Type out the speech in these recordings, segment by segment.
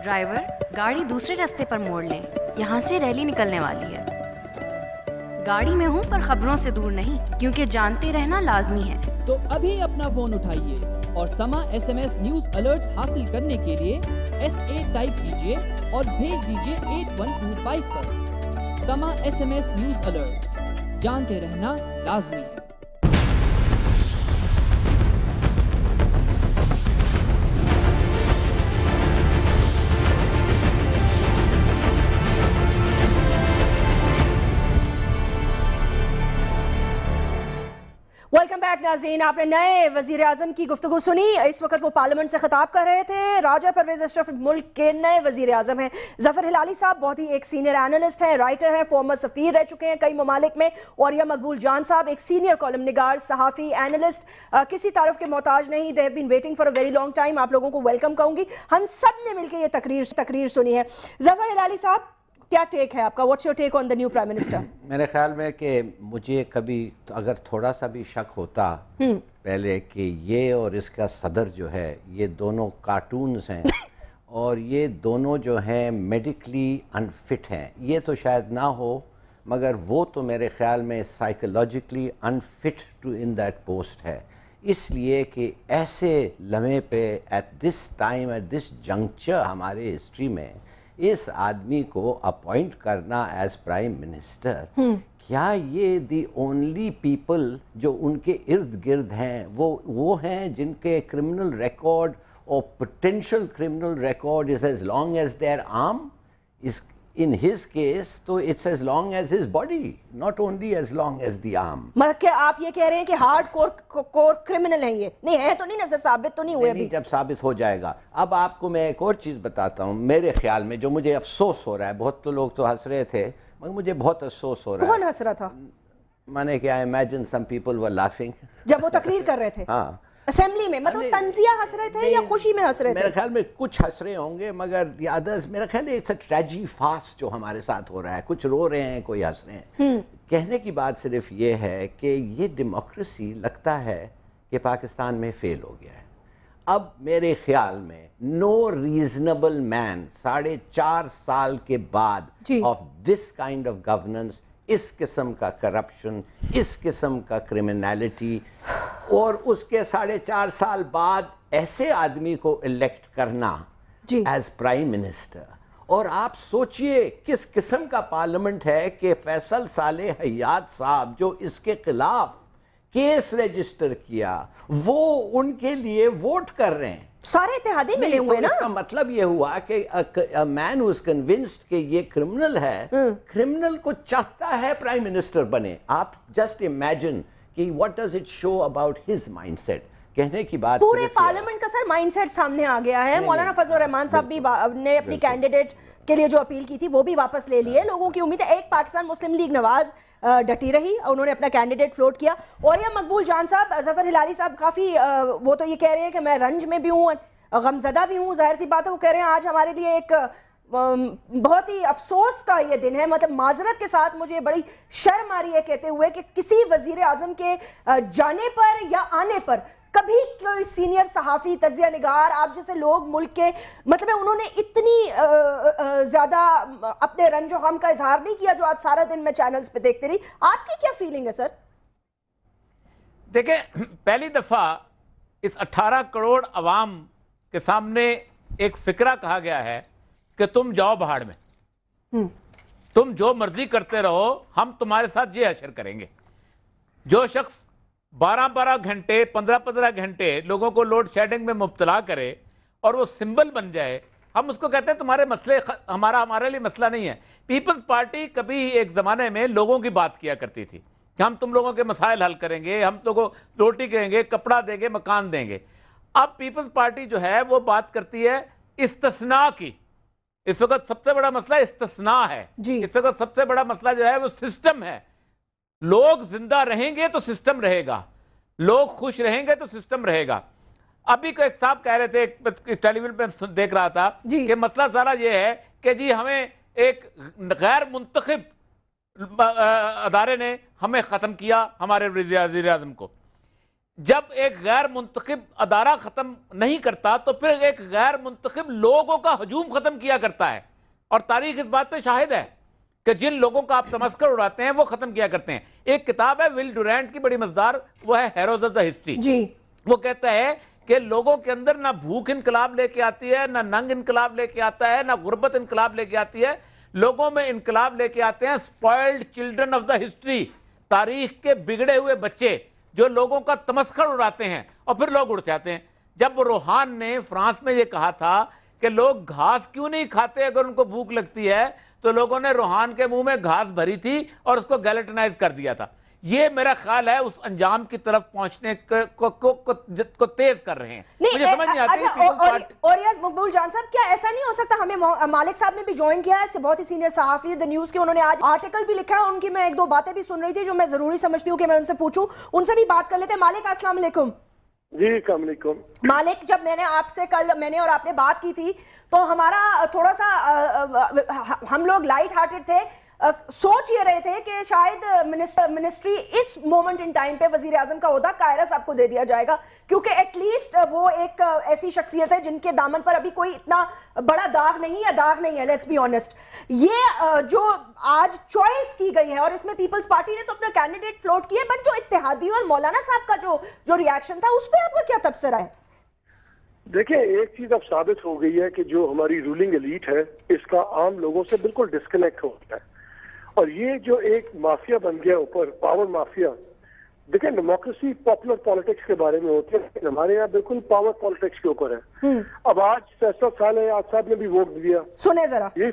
Driver, गाड़ी दूसरे रास्ते पर मोड़ लें, यहाँ से रैली निकलने वाली है। गाड़ी में हूँ पर खबरों से दूर नहीं, क्योंकि जानते रहना लाजमी है। तो अभी अपना फोन उठाइए और समा SMS न्यूज अलर्ट्स हासिल करने के लिए SA टाइप कीजिए और भेज दीजिए 8125 पर। समा SMS न्यूज अलर्ट्स, जानते रहना लाजमी है। वेलकम बैक नाज़रीन, आपने नए वज़ीर आज़म की गुफ्तगू सुनी। इस वक्त वो पार्लियामेंट से खिताब कर रहे थे। राजा परवेज़ अशरफ मुल्क के नए वज़ीर आज़म हैं। ज़फ़र हिलाली साहब बहुत ही एक सीनियर एनालिस्ट हैं, राइटर हैं, फॉर्मर सफ़ीर रह चुके हैं कई ममालिक में। और यह मकबूल जान साहब एक सीनियर कॉलम निगार, सहाफ़ी, एनालिस्ट, किसी तारुफ के मोहताज नहीं। They have been waiting for a very long time. आप लोगों को वेलकम कहूँगी। हम सब ने मिलकर ये तकरीर सुनी है। ज़फ़र हिलाली साहब, क्या टेक है आपका? What's your take on the new prime minister? मेरे ख्याल में कि मुझे कभी अगर थोड़ा सा भी शक होता पहले कि ये और इसका सदर जो है ये दोनों कार्टून्स हैं और ये दोनों जो हैं मेडिकली अनफिट हैं, ये तो शायद ना हो, मगर वो तो मेरे ख्याल में psychologically unfit to in that post है। इसलिए कि ऐसे लम्हे पे at this time, at this juncture हमारे हिस्ट्री में इस आदमी को अपॉइंट करना एज प्राइम मिनिस्टर, क्या ये दी ओनली पीपल जो उनके इर्द गिर्द हैं वो हैं जिनके क्रिमिनल रिकॉर्ड और potential criminal record is as long as their arm? Is in his case तो it's as long as his body, not only as long as the arm. मतलब क्या आप ये कह रहे हैं कि हार्ड कोर क्रिमिनल हैं? ये नहीं है तो नहीं ना, साबित तो नहीं हुए अभी। जब साबित हो जाएगा। अब आपको मैं एक और चीज़ बताता हूँ, मेरे ख्याल में जो मुझे अफसोस हो रहा है, बहुत तो लोग तो हंस रहे थे मगर मुझे बहुत अफसोस हो रहा है। कौन हंस रहा था? मैंने क्या, imagine some people were laughing जब वो तकरीर कर रहे थे। हाँ, असेंबली में, मतलब तंजिया हंस रहे थे या खुशी में हंस रहे थे? मेरे ख्याल में कुछ हंस रहे होंगे मगर अदर्स, मेरा ख्याल है इट्स अ ट्रेजी फास्ट जो हमारे साथ हो रहा है। कुछ रो रहे हैं, कोई हंस रहे हैं। कहने की बात सिर्फ ये है कि ये डेमोक्रेसी लगता है कि पाकिस्तान में फेल हो गया है। अब मेरे ख्याल में नो रीजनेबल मैन 4.5 साल के बाद of this kind of governance, इस किस्म का करप्शन, इस किस्म का क्रिमिनलिटी, और उसके 4.5 साल बाद ऐसे आदमी को इलेक्ट करना एज प्राइम मिनिस्टर। और आप सोचिए किस किस्म का पार्लियामेंट है कि फैसल साले हयात साहब जो इसके खिलाफ केस रजिस्टर किया वो उनके लिए वोट कर रहे हैं। सारे इत्तेहादी मिले हुए ना। इसका मतलब ये हुआ कि मैन हु इज कन्विंस्ड कि ये क्रिमिनल है, क्रिमिनल को चाहता है प्राइम मिनिस्टर बने। आप जस्ट इमेजिन कि what does it show about his mindset. कहने की बात पूरे पार्लियामेंट का सर माइंडसेट सामने आ गया है। मौलाना फजल रहमान साहब भी ने अपनी कैंडिडेट के लिए जो अपील की थी वो भी वापस ले ली है। लोगों की उम्मीद है। एक पाकिस्तान मुस्लिम लीग नवाज डटी रही, उन्होंने अपना कैंडिडेट फ्लोट किया। और ये मकबूल जान साहब, ज़फ़र हिलाली साहब काफ़ी वो तो ये कह रहे हैं कि मैं रंज में भी हूँ, गमज़दा भी हूँ। जाहिर सी बात है, वो कह रहे हैं आज हमारे लिए एक बहुत ही अफसोस का ये दिन है। मतलब माजरत के साथ मुझे बड़ी शर्म आ रही है कहते हुए कि किसी वजीर आजम के जाने पर या आने पर कभी कोई सीनियर सहाफ़ी, तज्जिया निगार, आप जैसे लोग मुल्क के, मतलब उन्होंने इतनी ज़्यादा अपने रंजो गम का इजहार नहीं किया जो आज सारा दिन मैं चैनल्स पे देखती रही। आपकी क्या फीलिंग है सर? देखिए, पहली दफ़ा इस 18 करोड़ अवाम के सामने एक फिक्रा कहा गया है कि तुम जाओ पहाड़ में, तुम जो मर्जी करते रहो, हम तुम्हारे साथ ये हशर करेंगे। जो शख्स 12-12 घंटे, 15-15 घंटे लोगों को लोड शेडिंग में मुब्तला करे और वो सिंबल बन जाए, हम उसको कहते हैं तुम्हारे मसले हमारे लिए मसला नहीं है। पीपल्स पार्टी कभी एक ज़माने में लोगों की बात किया करती थी कि हम तुम लोगों के मसाइल हल करेंगे, हम लोगों को रोटी देंगे, कपड़ा देंगे, मकान देंगे। अब पीपल्स पार्टी जो है वो बात करती है इस्तिस्ना की। इस वक्त सबसे बड़ा मसला इस्तिस्ना है। इस वक्त सबसे बड़ा मसला जो है वो सिस्टम है। लोग जिंदा रहेंगे तो सिस्टम रहेगा, लोग खुश रहेंगे तो सिस्टम रहेगा। अभी को एक साहब कह रहे थे, एक टेलीविजन पे देख रहा था कि मसला सारा ये है कि जी हमें एक गैर मुंतखब अदारे ने हमें खत्म किया, हमारे वज़ीर आज़म को। جب ایک غیر منتخب ادارہ ختم نہیں کرتا تو پھر ایک غیر منتخب لوگوں کا ہجوم ختم کیا کرتا ہے، اور تاریخ اس بات پہ شاہد ہے کہ جن لوگوں کا آپ تمسکر اڑاتے ہیں وہ ختم کیا کرتے ہیں۔ ایک کتاب ہے ول ڈورینٹ کی بڑی مزدار، وہ ہے ہیروز آف دا ہسٹری۔ جی وہ کہتا ہے کہ لوگوں کے اندر نہ بھوک انقلاب لے کے آتی ہے، نہ ننگ انقلاب لے کے آتا ہے، نہ غربت انقلاب لے کے آتی ہے، لوگوں میں انقلاب لے کے آتے ہیں spoiled children of the history, تاریخ کے بگڑے ہوئے بچے جو لوگوں کا تمسخر اڑاتے ہیں، اور پھر لوگ اڑ جاتے ہیں۔ جب روحان نے فرانس میں یہ کہا تھا کہ لوگ گھاس کیوں نہیں کھاتے اگر ان کو بھوک لگتی ہے، تو لوگوں نے روحان کے منہ میں گھاس بھری تھی اور اس کو گیلٹنائز کر دیا تھا۔ یہ میرا خیال ہے اس انجام کی طرف پہنچنے کو تیز کر رہے ہیں۔ مجھے سمجھ نہیں آتی۔ اور یس مقبول جان صاحب، کیا ایسا نہیں ہو سکتا، ہمیں مالک صاحب نے بھی جوائن کیا ہے، بہت ہی سینئر صحافی دا نیوز کے، انہوں نے آج آرٹیکل بھی لکھا ہے، ان کی میں ایک دو باتیں بھی سن رہی تھی جو میں ضروری سمجھتی ہوں کہ میں ان سے پوچھوں، ان سے بھی بات کر لیتے ہیں۔ مالک السلام علیکم۔ جی السلام علیکم۔ مالک، جب میں نے آپ سے کل اور آپ نے بات کی تھی تو ہمارا تھوڑا سا ہم لوگ لائٹ ہارٹڈ تھے، سوچ یہ رہے تھے کہ شاید منسٹری اس مومنٹ ان ٹائم پہ وزیر اعظم کا عہدہ قاہرہ صاحب کو دے دیا جائے گا، کیونکہ ایٹ لیسٹ وہ ایک ایسی شخصیت ہے جن کے دامن پر ابھی کوئی اتنا بڑا داغ نہیں ہے، لیٹس بی آنیسٹ۔ یہ جو آج چوائس کی گئی ہے، اور اس میں پیپلز پارٹی نے تو اپنا کینڈیڈیٹ فلوٹ کیا، بٹ جو اتحادی اور مولانا صاحب کا جو ریاکشن تھا اس پہ آپ کا کیا تبصرہ ہے؟ دیکھیں، ایک چیز اب ثابت ہو گئی ہے کہ جو ہماری رولنگ ایلیٹ ہے اس کا عام لوگوں سے بالکل ڈسکنیکٹ ہو گیا ہے، اور یہ جو ایک مافیا بن گیا اوپر، پاور مافیا۔ دیکھیں، ڈیموکریسی پاپولر پالیٹکس کے بارے میں ہوتی ہے، لیکن ہمارے یہاں بالکل پاور پالیٹکس کے اوپر ہے۔ اب آج فیصلہ صالح صاحب نے بھی ووٹ دیا، سنیں ذرا، یہی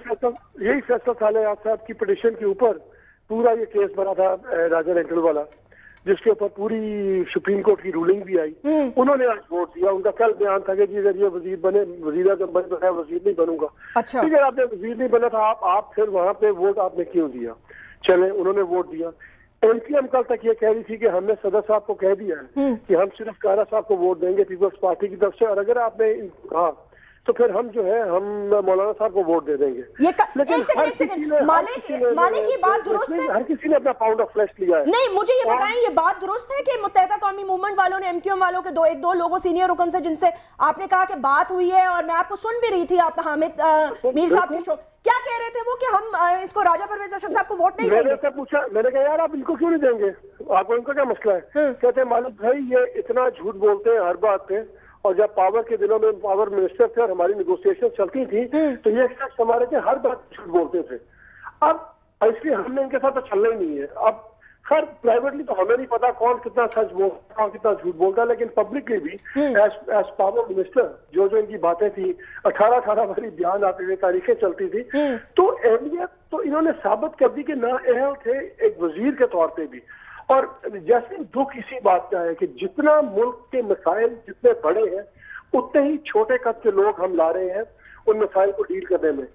فیصلہ صالح صاحب کی پٹیشن کے اوپر پورا یہ کیس بنا تھا راجا رینٹل والا، جس کے اوپر پوری سپریم کورٹ کی رولنگ بھی آئی۔ انہوں نے آج ووٹ دیا، ان کا کل بیان تھا کہ جی اگر یہ وزیر بنے، وزیر اعظم بنے تو میں وزیر نہیں بنوں گا۔ اچھا، ٹھیک ہے، آپ نے وزیر نہیں بنا تھا، آپ پھر وہاں پہ ووٹ آپ نے کیوں دیا؟ چلیں، انہوں نے ووٹ دیا۔ ایم پی ایم کل تک یہ کہہ رہی تھی کہ ہم نے صدر صاحب کو کہہ دیا ہے کہ ہم صرف قاہرہ صاحب کو ووٹ دیں گے پیپلز پارٹی کی طرف سے، اور اگر آپ نے کہا تو پھر ہم جو ہے ہم مولانا صاحب کو ووٹ دے دیں گے۔ لیکن ایک سیکنڈ مالک، یہ بات درست ہے؟ ہر کسی نے اپنا پاؤنڈ آف فلیش لیا ہے۔ نہیں، مجھے یہ بتائیں، یہ بات درست ہے کہ متحدہ قومی موومنٹ والوں نے، ایم کیو ایم والوں کے دو لوگوں سینئر رکن سے جن سے آپ نے کہا کہ بات ہوئی ہے، اور میں آپ کو سن بھی رہی تھی، آپ حامد میر صاحب کے شو، کیا کہہ رہے تھے وہ کہ ہم اس کو راجہ پرویز اشرف صاحب کو ووٹ نہیں دیں گے؟ میں نے پوچھا، میں نے کہا یار آپ ان کو کیوں نہیں دیں گے، آپ کو ان کا کیا مسئلہ ہے؟ کہتے ہیں مالک بھائی یہ اتنا جھوٹ بولتے ہیں ہر بات پہ، اور جب پاور کے دنوں میں پاور منسٹر تھے اور ہماری نیگوسیشن چلتی تھی تو یہ شخص ہمارے کے ہر بات جھوٹ بولتے تھے۔ اب اس لیے ہم نے ان کے ساتھ تو چلنا ہی نہیں ہے۔ اب خیر پرائیویٹلی تو ہمیں نہیں پتا کون کتنا سچ بولتا، کون کتنا جھوٹ بولتا ہے، لیکن پبلکلی بھی ایز پاور منسٹر جو ان کی باتیں تھی، 18 باری بیان آتے تھے، تاریخیں چلتی تھی، تو اہمیت تو انہوں نے ثابت کر دی کہ نااہل تھے ایک وزیر کے طور پہ بھی۔ اور جیسے دکھ اسی بات کا ہے کہ جتنا ملک کے مسائل جتنے بڑے ہیں اتنے ہی چھوٹے قد کے لوگ ہم لا رہے ہیں ان مسائل کو ڈیل کرنے میں۔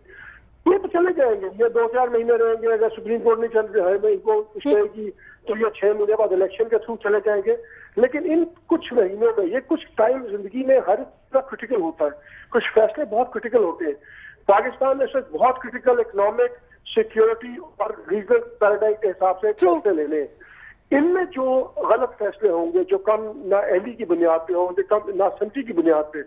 یہ تو چلے جائیں گے، یہ 2-4 مہینے رہیں گے، اگر سپریم کورٹ نہیں چل رہا ہے ان کو کچھ کہے گی تو یہ 6 مہینے بعد الیکشن کے تھرو چلے جائیں گے۔ لیکن ان کچھ مہینوں میں یہ کچھ ٹائم زندگی میں ہر طرح کرٹیکل ہوتا ہے، کچھ فیصلے بہت کرٹیکل ہوتے ہیں۔ پاکستان میں صرف بہت کرٹیکل اکنامک، سیکیورٹی اور ریجنل پیراڈائم کے حساب سے فیصلے لینے ہیں۔ ان میں جو غلط فیصلے ہوں گے، جو کم نااہلی کی بنیاد پہ ہوں گے، کم ناسمجھی کی بنیاد پہ،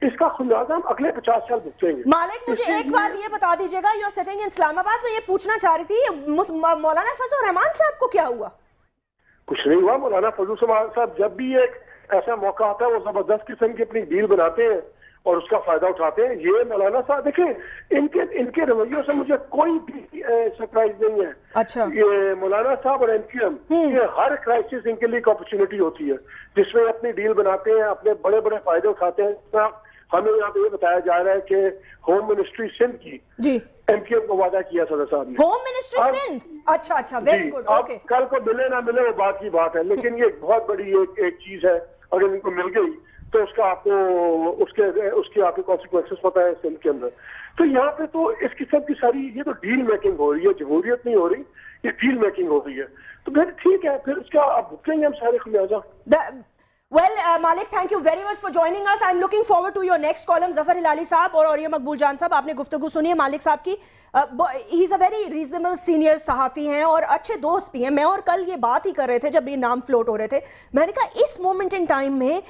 اس کا خمیازہ ہم اگلے 50 سال بھگتیں گے۔ مالک، مجھے ایک بات یہ بتا دیجیے گا، یو آر سٹنگ ان اسلام آباد، میں یہ پوچھنا چاہ رہی تھی مولانا فضل الرحمان صاحب کو کیا ہوا؟ کچھ نہیں ہوا۔ مولانا فضل الرحمان صاحب جب بھی ایک ایسا موقع آتا ہے وہ زبردست قسم کی اپنی ڈیل بناتے ہیں اور اس کا فائدہ اٹھاتے ہیں۔ یہ مولانا صاحب دیکھیں، ان کے رویوں سے مجھے کوئی بھی سرپرائز نہیں ہے۔ اچھا، یہ مولانا صاحب اور ایم کیو ایم، یہ ہر کرائسس ان کے لیے ایک اپرچونٹی ہوتی ہے جس میں اپنی ڈیل بناتے ہیں، اپنے بڑے بڑے فائدے اٹھاتے ہیں۔ ہمیں یہاں پہ یہ بتایا جا رہا ہے کہ ہوم منسٹری سندھ کی جی ایم کیو ایم کو وعدہ کیا صدر صاحب نے، ہوم منسٹری سندھ، اچھا، ویری گڈ، اوکے۔ کل کو ملے نہ ملے وہ بات کی بات ہے، لیکن یہ بہت بڑی ایک چیز ہے، اگر ان کو مل گئی تو اس کا آپ کو اس کے آپ کو کانسیکوینسز پتہ ہے سندھ کے اندر۔ تو یہاں پہ تو اس قسم کی ساری یہ تو ڈیل میکنگ ہو رہی ہے، جمہوریت نہیں ہو رہی، یہ ڈیل میکنگ ہو رہی ہے۔ تو پھر ٹھیک ہے، پھر اس کا آپ بھگتیں گے ہم سارے خمیازہ۔ Well, Malik, thank you very much for joining us. I'm looking forward to your next column. Zafar Hilali साहब और औरिया मकबूल जान साहब, आपने गुफ्तगू सुनी है मालिक साहब की. He's a very reasonable senior सहाफ़ी हैं और अच्छे दोस्त भी हैं. मैं और कल ये बात ही कर रहे थे जब ये नाम फ्लोट हो रहे थे. मैंने कहा इस मोमेंट इन टाइम में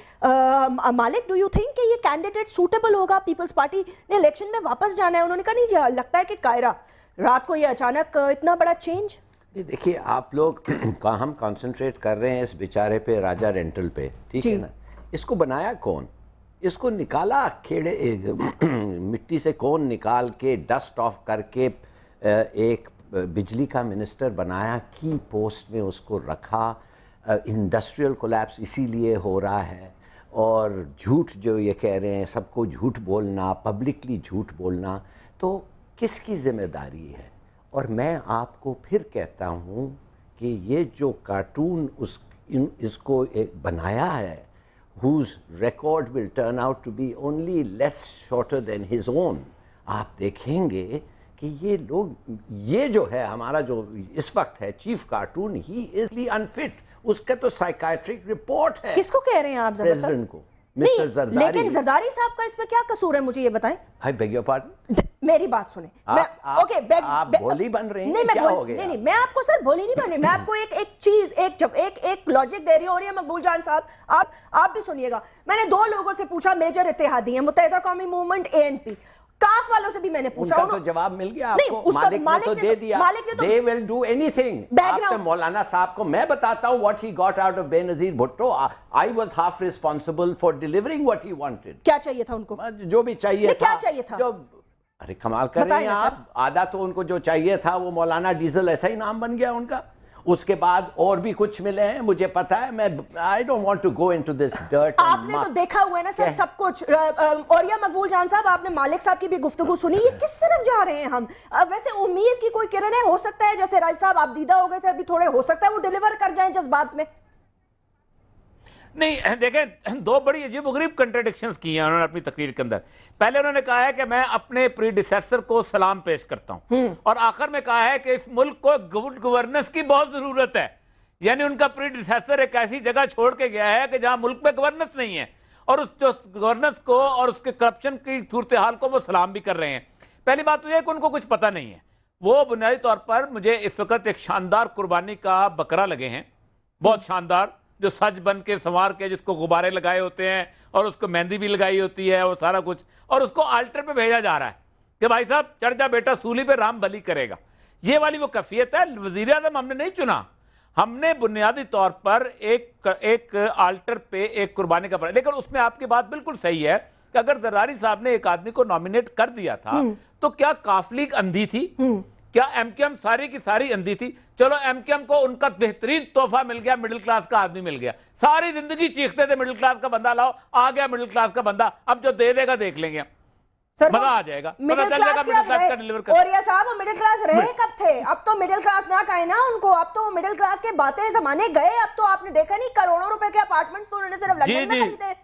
मालिक, डू यू थिंक कि ये कैंडिडेट सूटेबल होगा? पीपल्स पार्टी ने इलेक्शन में वापस जाना है. उन्होंने कहा नहीं, लगता है कि कायरा रात को ये अचानक इतना बड़ा चेंज. देखिए आप लोग हम कंसंट्रेट कर रहे हैं इस बेचारे पे, राजा रेंटल पे, ठीक है ना. इसको बनाया कौन? इसको निकाला खेड़े मिट्टी से कौन निकाल के डस्ट ऑफ करके एक बिजली का मिनिस्टर बनाया, की पोस्ट में उसको रखा. इंडस्ट्रियल कोलैप्स इसीलिए हो रहा है. और झूठ जो ये कह रहे हैं, सबको झूठ बोलना, पब्लिकली झूठ बोलना, तो किसकी ज़िम्मेदारी है? और मैं आपको फिर कहता हूँ कि ये जो कार्टून इसको एक बनाया है, whose record will turn out to be only less shorter than his own, आप देखेंगे कि ये लोग, ये जो है हमारा जो इस वक्त है chief cartoon, he is unfit. उसका तो साइकाट्रिक रिपोर्ट है. किसको कह रहे हैं आप? प्रेसिडेंट को, मिस्टर जरदारी. लेकिन जरदारी साहब का इसमें क्या कसूर है, मुझे ये बताएं. I beg your pardon. मेरी बात सुने. आप भोली बन रही हैं, क्या हो गया? नहीं, मैं आपको सर भोली नहीं बन रही. मैं आपको एक चीज, एक लॉजिक दे रही हूँ. और ये मकबूल जान साहब, आप भी सुनिएगा. मैंने 2 लोगों से पूछा, मेजर इत्तेहादी हैं, मुत्तहिदा कौमी मूवमेंट, ANP. काफ वालों से भी मैंने पूछा. उनका तो जवाब मिल गया आपको. मालिक ने तो दे दिया. They will do anything. आपके मौलाना साहब को मैं बताता हूँ what he got out of Benazir Bhutto. I was half responsible for delivering what he wanted. क्या चाहिए था उनको? जो भी चाहिए था. क्या चाहिए था? जो, अरे कमाल कर रहे हैं आप. आधा तो उनको जो चाहिए था वो मौलाना डीजल, ऐसा ही नाम बन गया उनका. उसके बाद और भी कुछ मिले हैं, मुझे पता है. मैं I don't want to go into this dirt. आपने तो देखा हुआ है ना सर सब कुछ. औरिया मकबूल जान साहब, आपने मालिक साहब की भी गुफ्तगू सुनी. ये किस तरफ जा रहे हैं हम? वैसे उम्मीद की कोई किरण है? हो सकता है जैसे राज साहब आप दीदा हो गए थे, अभी थोड़े हो सकता है वो डिलीवर कर जाएं जज्बात में. नहीं, देखें 2 बड़ी अजीब-ओ-गरीब कंट्राडिक्शंस की हैं उन्होंने अपनी तकरीर के अंदर. पहले उन्होंने कहा है कि मैं अपने प्रीडिसेसर को सलाम पेश करता हूं, और आखिर में कहा है कि इस मुल्क को गुड गवर्नेंस की बहुत जरूरत है. यानी उनका प्रीडिसेसर एक ऐसी जगह छोड़ के गया है कि जहां मुल्क में गवर्नेंस नहीं है, और उस जो गवर्नेंस को और उसके करप्शन की सूरत हाल को वो सलाम भी कर रहे हैं. पहली बात तो यह कि उनको कुछ पता नहीं है. वो बुनियादी तौर पर मुझे इस वक्त एक शानदार कुर्बानी का बकरा लगे हैं, बहुत शानदार, जो सज बन के संवार के, जिसको गुब्बारे लगाए होते हैं और उसको मेहंदी भी लगाई होती है और सारा कुछ, और उसको आल्टर पे भेजा जा रहा है कि भाई साहब चढ़ जा बेटा सूली पे, राम बली करेगा. ये वाली वो कैफियत है. वजीर आज़म हमने नहीं चुना, हमने बुनियादी तौर पर एक आल्टर पे एक कुर्बानी का. लेकिन उसमें आपकी बात बिल्कुल सही है कि अगर जरदारी साहब ने एक आदमी को नॉमिनेट कर दिया था तो क्या काफलीग अंधी थी? क्या एमकेएम सारी की सारी अंधी थी? चलो एमकेएम को उनका बेहतरीन तोहफा मिल गया, मिडिल क्लास का आदमी मिल गया. सारी जिंदगी चीखते थे मिडिल क्लास का बंदा लाओ, आ गया मिडिल क्लास का बंदा. अब जो दे देगा देख लेंगे, मजा आ जाएगा, पता चल जाएगा मिडिल क्लास का डिलीवर कर. और ये साहब वो मिडिल क्लास रहे कब थे? अब तो मिडिल क्लास ना कहे ना उनको. अब तो मिडिल क्लास के बातें जमाने गए. अब तो आपने देखा नहीं, करोड़ों रुपए के अपार्टमेंट्स तो उन्होंने सिर्फ लंदन में खरीदे.